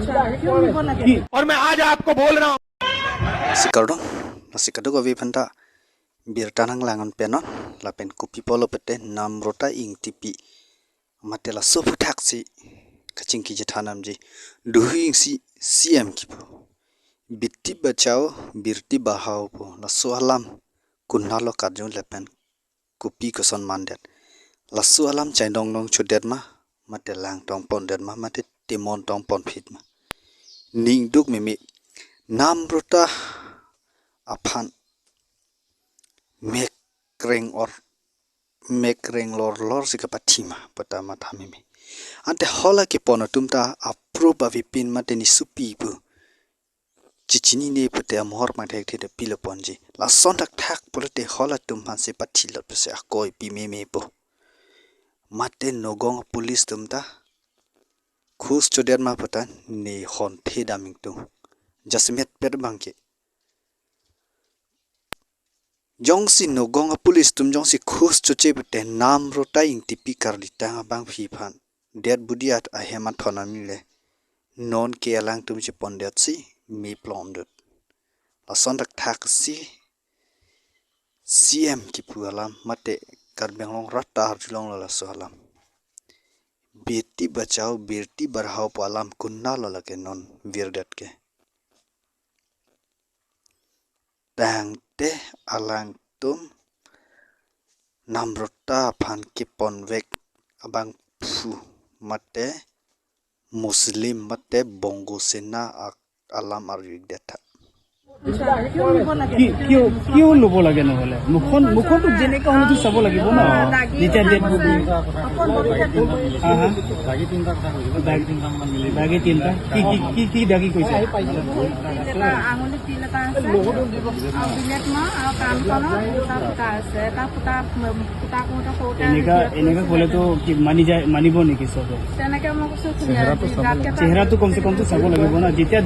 और मैं आज आपको बोल रहा हूँ Sikardo, nasikado ko vipanda birta nang langon penon, lapen kupi polo pete Namrota Engtipi, matela sofu taksi, kacingki jetanam ji, duhing si CM kipu, bitti bachao birti bahao po, lasu alam kunalo kadjun lapen kupi koson mandet, lasu alam chaindong nong chudet ma, matelang tong pondet ma, mate timon tong pon fit ma, ning duk mimi Namrota aphan mekreng lor sikapatima patama thamimi ante hola ke pona tumta approve avipin mateni supipu chichini ne pate amhor mathek the pilo ponji la sondak thak polite hola tumhan se pathilo pese akoi pi me po mate nogong police tumta khus chodet ma patan ne hon the daming tu jasmet per bangke Jongsi nogong police tum jongsi khus choche bete Namrota Engtipi kardita bang phiphan dead body at a hemat thonamile non ke alang tum che pondet si mi plomdut la sondak taksi CM ki pualam mate karbeng ratta harjulong la soalam beti bachao berti barhao palam kunna la ke non virdat ke tang te alang tum Namrota aphan ke ponvek abang phu mate Muslim mate bongo sena alam arjik data क्यों लोगों लगे न बोले मुखन तो जेने का होने तो सब लगे वो ना नीचे डेट बुदी हाँ हाँ दागी तीन का की दागी कोई से आंगुली तीन का से बिलेट में काम करना पुता को इनका बोले तो कि मानी बो नहीं किस सब चेहरा तो कम से कम तो सब लगे वो ना जितना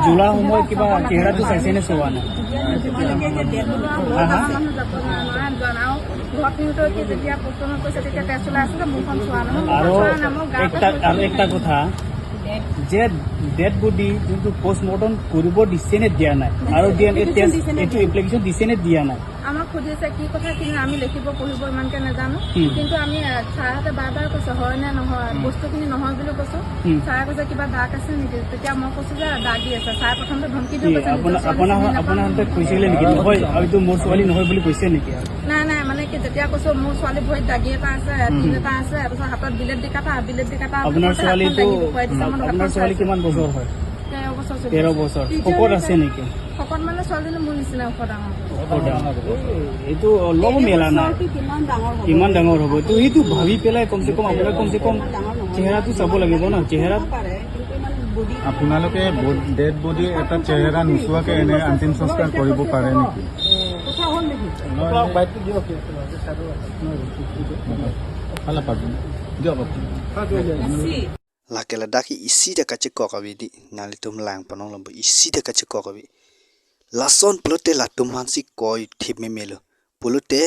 जुला हम किबा चेहरा तो सैसे ने सोवाना একটা কথা যে ডেড বডি যোনটো পোস্টমর্টম কৰিব দিছে নে দিয়া নাই আৰু ডিএনএ টেষ্ট এটো এপ্লিকেশন দিছে নে দিয়া নাই আমাক খুদিছে কি কথা কি আমি লিখিব পঢ়িব ইমানকে নাজানো কিন্তু আমি ছাৰতে বাৰবাৰ কৈছো হয় নে নহয় বস্তুখিনি নহয় বুলি কৈছো ছাৰে কৈছে কিবা দাগ আছে নেকি তেতিয়া মই কৈছো যে দাগি আছে ছাৰ প্ৰথমতে ধমকি দি কৈছে আপোনাৰতে কৈছিলে নেকি নহয় আৰু মোৰ ছোৱালী নহয় বুলি কৈছে নেকি নাই মানে কি যেতিয়া কৈছো মোৰ ছোৱালী ভৰিত দাগি এটা আছে তিন এটা আছে আৰু হাতত বিলেট দি কাটা আপোনাৰ ছোৱালী কিমান বছৰ হয় 13 বছৰ কপৰ আছে নেকি কপৰ মানে ছোৱালীজনী মোৰ নিচিনা ডাঙৰ এইটো লব মেলা নাই কিমান ডাঙৰ হ'ব তো এইটো ভাবি পেলাই কমসে কম চেহেৰাটো চাব লাগিব না চেহেৰা আপোনালোকে ডেড বডি এটা চেহেৰা নুচুৱাকে এনে অন্তিম সংস্কাৰ কৰিব পাৰে নেকি lakela daki isi da kache kokabi di nalitum lang panong lambu isi da kache kokabi lason plote latum hansi koi thime melo polote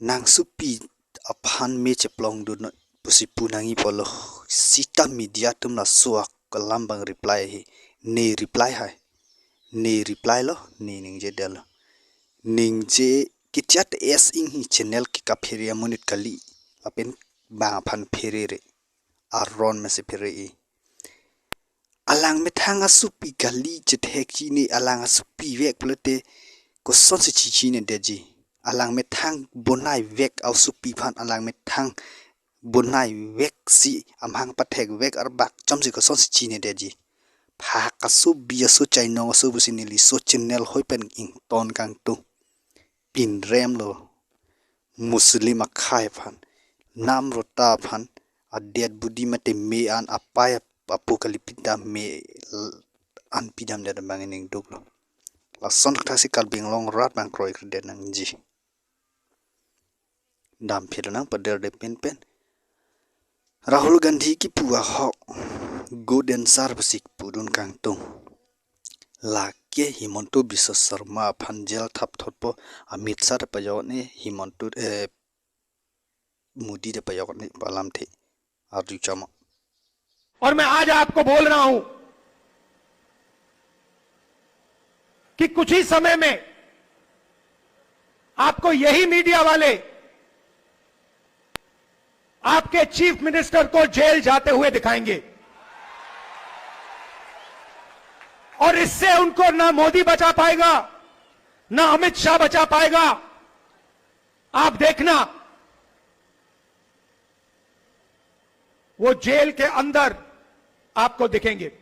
nang supi aphan me cheplong du no pusi punangi polo sita media tum la suak kalambang reply hi ne reply lo ne ningje del ningje kichat es Enghi Channel ki kapheria munit kali apen ba phan pherere aron mese pherei alang me thanga supi gali chetheki ni alang supi vek plote ko son se chi ne deji alang me thang bonai vek au supi phan alang me thang bonai vek si amhang pathek vek arbak chomji ko son se chi ne deji pha ka su bia su chaino su businili so channel hoipen ing ton kang tu pin rem lo muslim khai phan Namrota phan a dead body mate me an apaya apokalipida me an pidam de bangining duklo la son klasi kal binglong rat bang kroi krede nang ji dam phirnang pader de pen Rahul Gandhi ki puwa ho golden sarvasik pudun kang tung la ke himonto bisa sarma phanjel thap thotpo amit sar pajone himonto mudi de payok ni balam the arju chama और मैं आज आपको बोल रहा हूं कि कुछ ही समय में आपको यही मीडिया वाले आपके चीफ मिनिस्टर को जेल जाते हुए दिखाएंगे और इससे उनको ना मोदी बचा पाएगा ना अमित शाह बचा पाएगा। आप देखना वो जेल के अंदर आपको दिखेंगे।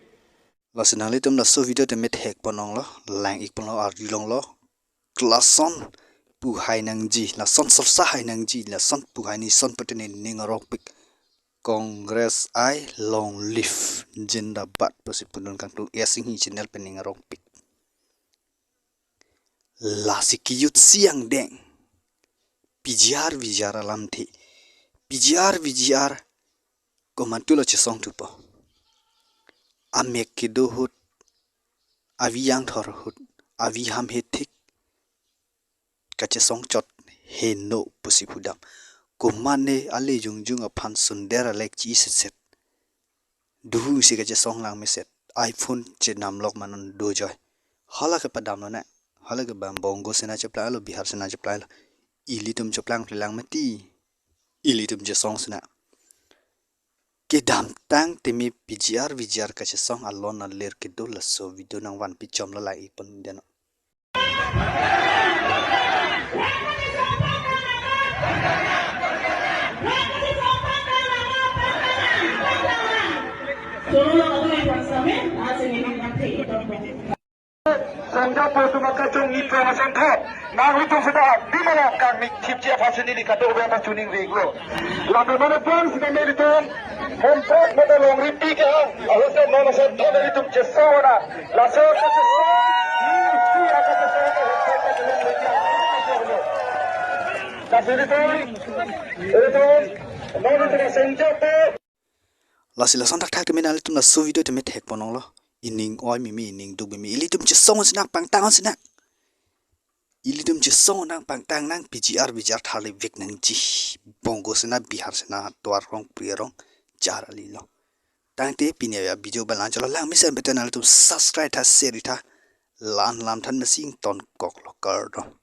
Lasinali tum la so video te met hek panong lo lang ik panong ar long lo klason pu hai nang ji la son sa hai nang ji la son pu hai ni son patene ning rok pik Congress I long live jindabat pasipunun kang tu Enghi Channel pening rok pik la sikiyut siang deng vijar alam thi vijar ko mantulo chisong tu po amek kido hut avi yang thor hut avi ham hetik kache song chot he no pusi pudam kumane ale jung aphan sundera lek chi set duhu si kache song lang meset iPhone che namlok manon do joy hala ke padam na hala ke bam bongo sena chepla lo bihar sena chepla lo ilitum cheplang plang mati ilitum je song sena ke dam tang temi vijar kache song alon aler ke do la so video nang wan pi chom la lai pon deno Sangga posumaka chung information tho nang litung sudah di mana kang mik chip chia fasin ini kata ubah pas tuning reglo lalu mana pun sudah meritum membuat mata long ripi ke harusnya mana saya tahu dari tu jesona laso Lasila santak tak temen alitum la so video temet hek ponong lo ining oi mimi ining dug mimi ilitum je song sinak pangtang sinak ilitum je song nang pangtang nang vijar thali vek nang ji bongo sena bihar sena twar rong prierong jar ali lo tang te pinya ya video balan chalo lang misen beten alitum subscribe tha share tha lan than masing ton kok lo kar do